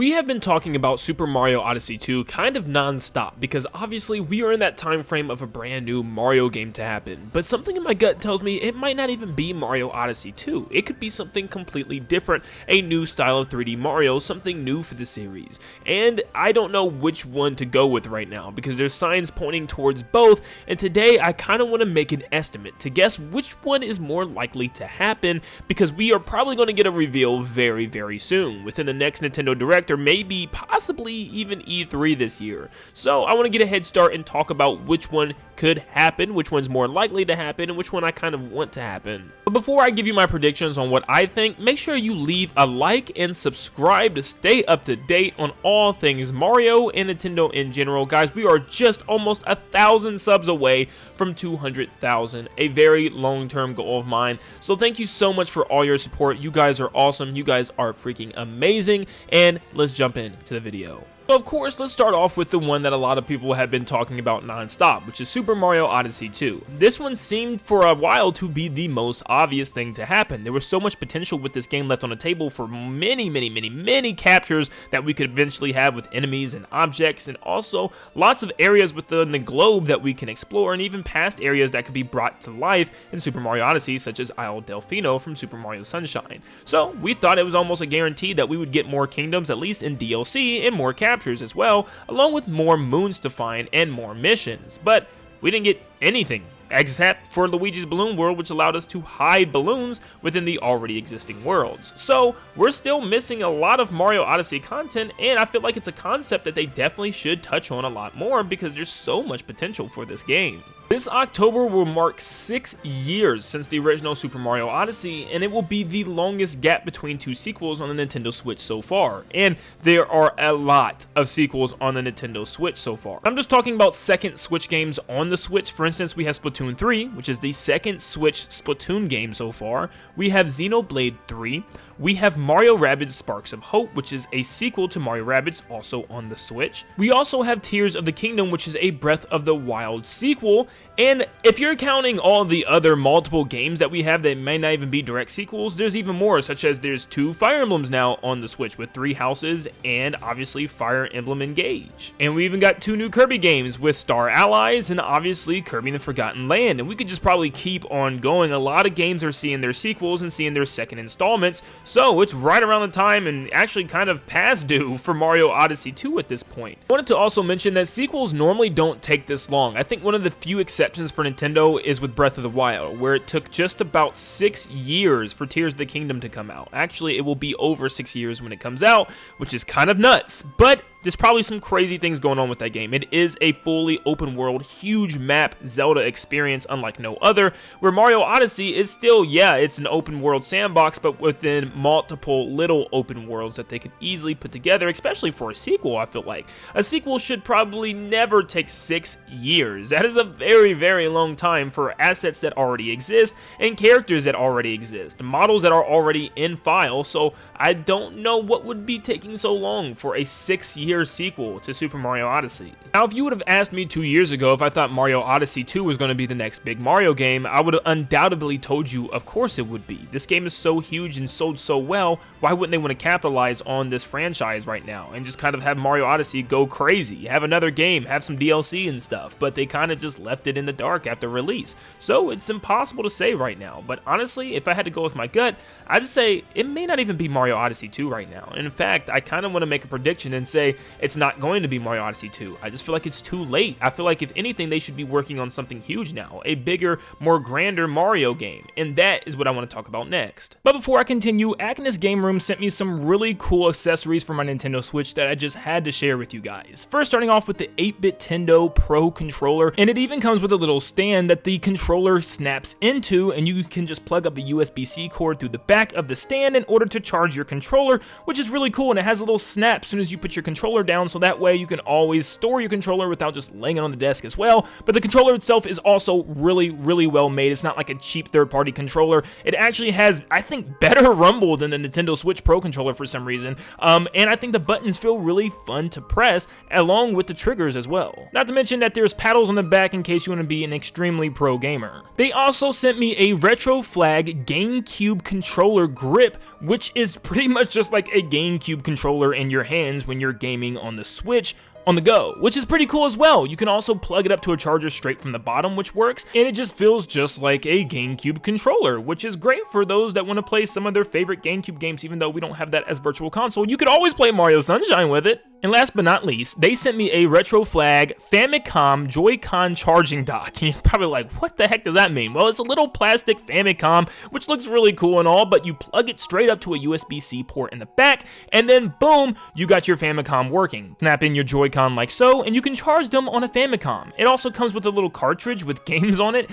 We have been talking about Super Mario Odyssey 2 kind of non-stop because obviously we are in that time frame of a brand new Mario game to happen, but something in my gut tells me it might not even be Mario Odyssey 2. It could be something completely different, a new style of 3D Mario, something new for the series. And I don't know which one to go with right now because there's signs pointing towards both, and today I kind of want to make an estimate to guess which one is more likely to happen because we are probably going to get a reveal very soon within the next Nintendo Direct, or maybe possibly even E3 this year. So I want to get a head start and talk about which one could happen, which one's more likely to happen, and which one I kind of want to happen. But before I give you my predictions on what I think, make sure you leave a like and subscribe to stay up to date on all things Mario and Nintendo in general. Guys, we are just almost 1,000 subs away from 200,000, a very long-term goal of mine. So thank you so much for all your support. You guys are awesome. You guys are freaking amazing. And let's jump into the video. So of course, let's start off with the one that a lot of people have been talking about non-stop, which is Super Mario Odyssey 2. This one seemed for a while to be the most obvious thing to happen. There was so much potential with this game left on the table for many captures that we could eventually have with enemies and objects, and also lots of areas within the globe that we can explore, and even past areas that could be brought to life in Super Mario Odyssey, such as Isle Delfino from Super Mario Sunshine. So we thought it was almost a guarantee that we would get more kingdoms, at least in DLC, and more captures as well, along with more moons to find and more missions. But we didn't get anything except for Luigi's Balloon World, which allowed us to hide balloons within the already existing worlds. So we're still missing a lot of Mario Odyssey content, and I feel like it's a concept that they definitely should touch on a lot more because there's so much potential for this game. This October will mark 6 years since the original Super Mario Odyssey, and it will be the longest gap between two sequels on the Nintendo Switch so far. And there are a lot of sequels on the Nintendo Switch so far. I'm just talking about second Switch games on the Switch. For instance, we have Splatoon 3, which is the second Switch Splatoon game so far. We have Xenoblade 3. We have Mario Rabbids Sparks of Hope, which is a sequel to Mario Rabbids, also on the Switch. We also have Tears of the Kingdom, which is a Breath of the Wild sequel. And if you're counting all the other multiple games that we have that may not even be direct sequels, there's even more, such as there's 2 Fire Emblems now on the Switch with 3 houses and obviously Fire Emblem Engage. And we even got 2 new Kirby games with Star Allies and obviously Kirby and the Forgotten Land. And we could just probably keep on going. A lot of games are seeing their sequels and seeing their second installments. So it's right around the time and actually kind of past due for Mario Odyssey 2 at this point. I wanted to also mention that sequels normally don't take this long. I think one of the few exceptions for Nintendo is with Breath of the Wild, where it took just about 6 years for Tears of the Kingdom to come out. Actually, it will be over 6 years when it comes out, which is kind of nuts, but there's probably some crazy things going on with that game. It is a fully open world, huge map Zelda experience unlike no other, where Mario Odyssey is still, yeah, it's an open world sandbox, but within multiple little open worlds that they could easily put together, especially for a sequel. I feel like a sequel should probably never take 6 years. That is a very long time for assets that already exist and characters that already exist, models that are already in file. So I don't know what would be taking so long for a 6-year sequel to Super Mario Odyssey. Now, if you would have asked me 2 years ago if I thought Mario Odyssey 2 was going to be the next big Mario game, I would have undoubtedly told you of course it would be. This game is so huge and sold so well, why wouldn't they want to capitalize on this franchise right now and just kind of have Mario Odyssey go crazy, have another game, have some DLC and stuff, but they kind of just left it in the dark after release. So it's impossible to say right now, but honestly, if I had to go with my gut, I'd say it may not even be Mario Odyssey 2 right now. And in fact, I kind of want to make a prediction and say it's not going to be Mario Odyssey 2. I just feel like it's too late. I feel like if anything, they should be working on something huge now, a bigger, more grander Mario game, and that is what I want to talk about next. But before I continue, Aknes Gameroom sent me some really cool accessories for my Nintendo Switch that I just had to share with you guys. First, starting off with the 8-bit Tendo Pro controller, and it even comes with a little stand that the controller snaps into, and you can just plug up a USB-C cord through the back of the stand in order to charge your controller, which is really cool, and it has a little snap as soon as you put your controller controller down so that way you can always store your controller without just laying it on the desk as well. But the controller itself is also really well made. It's not like a cheap third-party controller. It actually has, I think, better rumble than the Nintendo Switch Pro controller for some reason. And I think the buttons feel really fun to press, along with the triggers as well. Not to mention that there's paddles on the back in case you want to be an extremely pro gamer. They also sent me a RetroFlag GameCube controller grip, which is pretty much just like a GameCube controller in your hands when you're gaming on the Switch on the go, which is pretty cool as well. You can also plug it up to a charger straight from the bottom, which works, and it just feels just like a GameCube controller, which is great for those that want to play some of their favorite GameCube games, even though we don't have that as Virtual Console. You could always play Mario Sunshine with it. And last but not least, they sent me a RetroFlag Famicom Joy-Con charging dock. And you're probably like, what the heck does that mean? Well, it's a little plastic Famicom, which looks really cool and all, but you plug it straight up to a USB-C port in the back, and then boom, you got your Famicom working. Snap in your Joy-Con like so, and you can charge them on a Famicom. It also comes with a little cartridge with games on it.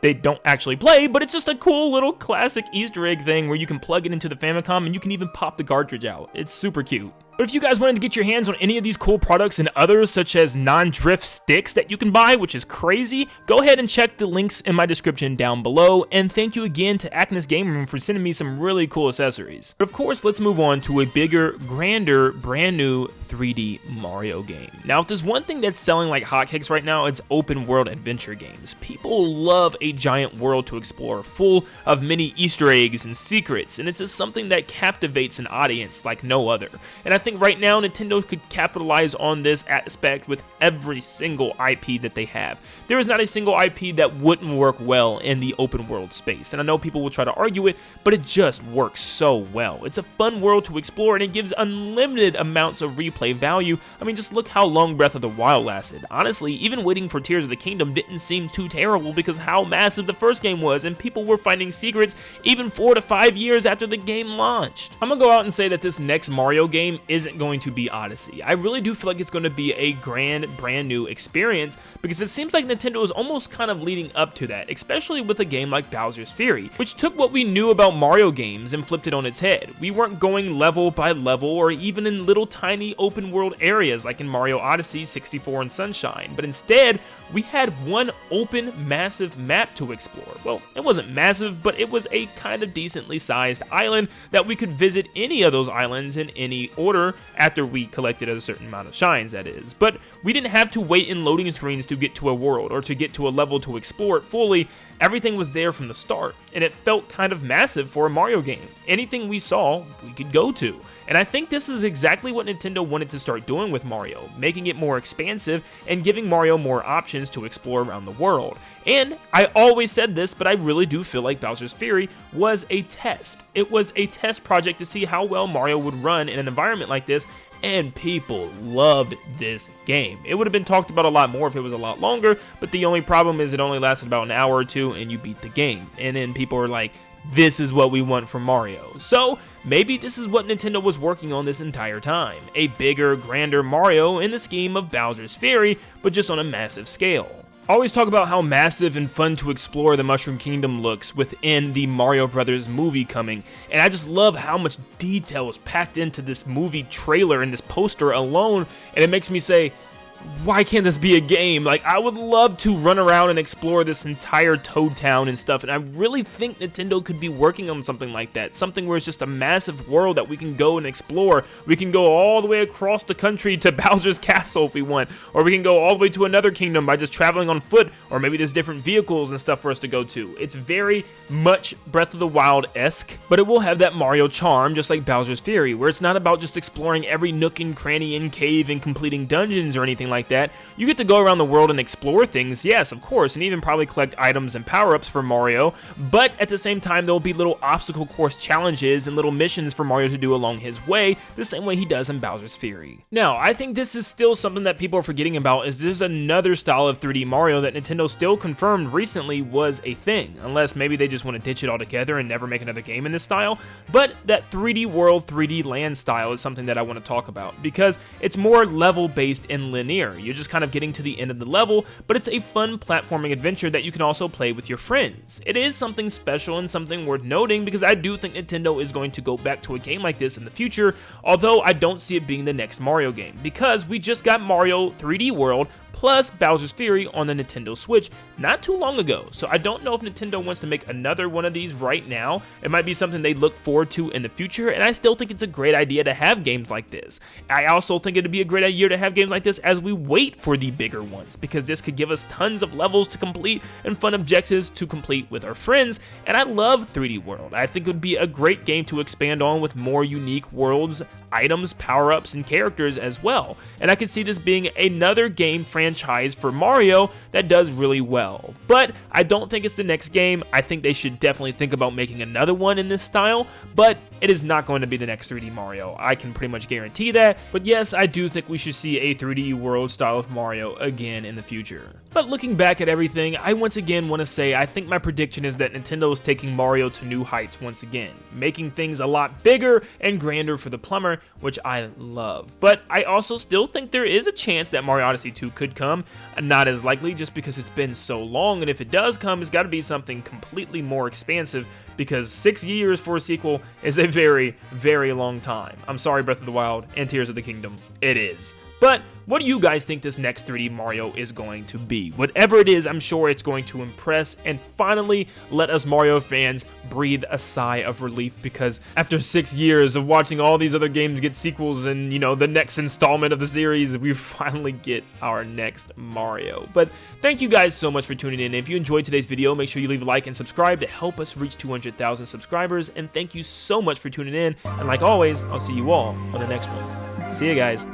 They don't actually play, but it's just a cool little classic Easter egg thing where you can plug it into the Famicom and you can even pop the cartridge out. It's super cute. But if you guys wanted to get your hands on any of these cool products and others such as non-drift sticks that you can buy, which is crazy, go ahead and check the links in my description down below, and thank you again to Aknes Gameroom for sending me some really cool accessories. But of course, let's move on to a bigger, grander, brand new 3D Mario game. Now, if there's one thing that's selling like hotcakes right now, it's open world adventure games. People love a giant world to explore, full of many Easter eggs and secrets, and it's just something that captivates an audience like no other. And I think right now Nintendo could capitalize on this aspect with every single IP that they have. There is not a single IP that wouldn't work well in the open world space, and I know people will try to argue it, but it just works so well. It's a fun world to explore, and it gives unlimited amounts of replay value. I mean, just look how long Breath of the Wild lasted. Honestly, even waiting for Tears of the Kingdom didn't seem too terrible because how massive the first game was, and people were finding secrets even 4 to 5 years after the game launched. I'm gonna go out and say that this next Mario game isn't going to be Odyssey. I really do feel like it's going to be a brand new experience because it seems like Nintendo is almost kind of leading up to that, especially with a game like Bowser's Fury, which took what we knew about Mario games and flipped it on its head. We weren't going level by level or even in little tiny open world areas like in Mario Odyssey, 64, and Sunshine, but instead we had one open massive map to explore. Well, it wasn't massive, but it was a kind of decently sized island that we could visit any of those islands in any order after we collected a certain amount of shines, that is. But we didn't have to wait in loading screens to get to a world or to get to a level to explore it fully. Everything was there from the start, and it felt kind of massive for a Mario game. Anything we saw, we could go to. And I think this is exactly what Nintendo wanted to start doing with Mario, making it more expansive and giving Mario more options to explore around the world. And I always said this, but I really do feel like Bowser's Fury was a test. It was a test project to see how well Mario would run in an environment like this, and people loved this game. It would have been talked about a lot more if it was a lot longer, but the only problem is it only lasted about an hour or two and you beat the game. And then people were like, this is what we want from Mario. So maybe this is what Nintendo was working on this entire time. A bigger, grander Mario in the scheme of Bowser's Fury, but just on a massive scale. I always talk about how massive and fun to explore the Mushroom Kingdom looks within the Mario Brothers movie coming, and I just love how much detail is packed into this movie trailer and this poster alone, and it makes me say, why can't this be a game? Like, I would love to run around and explore this entire Toad Town and stuff, and I really think Nintendo could be working on something like that. Something where it's just a massive world that we can go and explore. We can go all the way across the country to Bowser's Castle if we want, or we can go all the way to another kingdom by just traveling on foot, or maybe there's different vehicles and stuff for us to go to. It's very much Breath of the Wild-esque, but it will have that Mario charm just like Bowser's Fury, where it's not about just exploring every nook and cranny and cave and completing dungeons or anything like that. You get to go around the world and explore things, yes, of course, and even probably collect items and power-ups for Mario, but at the same time, there'll be little obstacle course challenges and little missions for Mario to do along his way, the same way he does in Bowser's Fury. Now, I think this is still something that people are forgetting about, is there's another style of 3D Mario that Nintendo still confirmed recently was a thing, unless maybe they just want to ditch it altogether and never make another game in this style, but that 3D World, 3D Land style is something that I want to talk about, because it's more level-based and linear. linear. You're just kind of getting to the end of the level, but it's a fun platforming adventure that you can also play with your friends. It is something special and something worth noting because I do think Nintendo is going to go back to a game like this in the future, although I don't see it being the next Mario game, because we just got Mario 3D World plus Bowser's Fury on the Nintendo Switch not too long ago, so I don't know if Nintendo wants to make another one of these right now. It might be something they look forward to in the future, and I still think it's a great idea to have games like this. I also think it'd be a great idea to have games like this as we wait for the bigger ones, because this could give us tons of levels to complete and fun objectives to complete with our friends, and I love 3D World. I think it would be a great game to expand on with more unique worlds, items, power-ups, and characters as well, and I could see this being another game franchise for Mario that does really well. But I don't think it's the next game. I think they should definitely think about making another one in this style, but it is not going to be the next 3D Mario. I can pretty much guarantee that, but yes, I do think we should see a 3D World style of Mario again in the future. But looking back at everything, I once again want to say I think my prediction is that Nintendo is taking Mario to new heights once again, making things a lot bigger and grander for the plumber, which I love. But I also still think there is a chance that Mario Odyssey 2 could come, not as likely just because it's been so long, and if it does come, it's got to be something completely more expansive, because 6 years for a sequel is a very, very long time. I'm sorry, Breath of the Wild and Tears of the Kingdom, it is. But what do you guys think this next 3D Mario is going to be? Whatever it is, I'm sure it's going to impress and finally let us Mario fans breathe a sigh of relief, because after 6 years of watching all these other games get sequels and, you know, the next installment of the series, we finally get our next Mario. But thank you guys so much for tuning in. If you enjoyed today's video, make sure you leave a like and subscribe to help us reach 200,000 subscribers. And thank you so much for tuning in. And like always, I'll see you all on the next one. See you guys.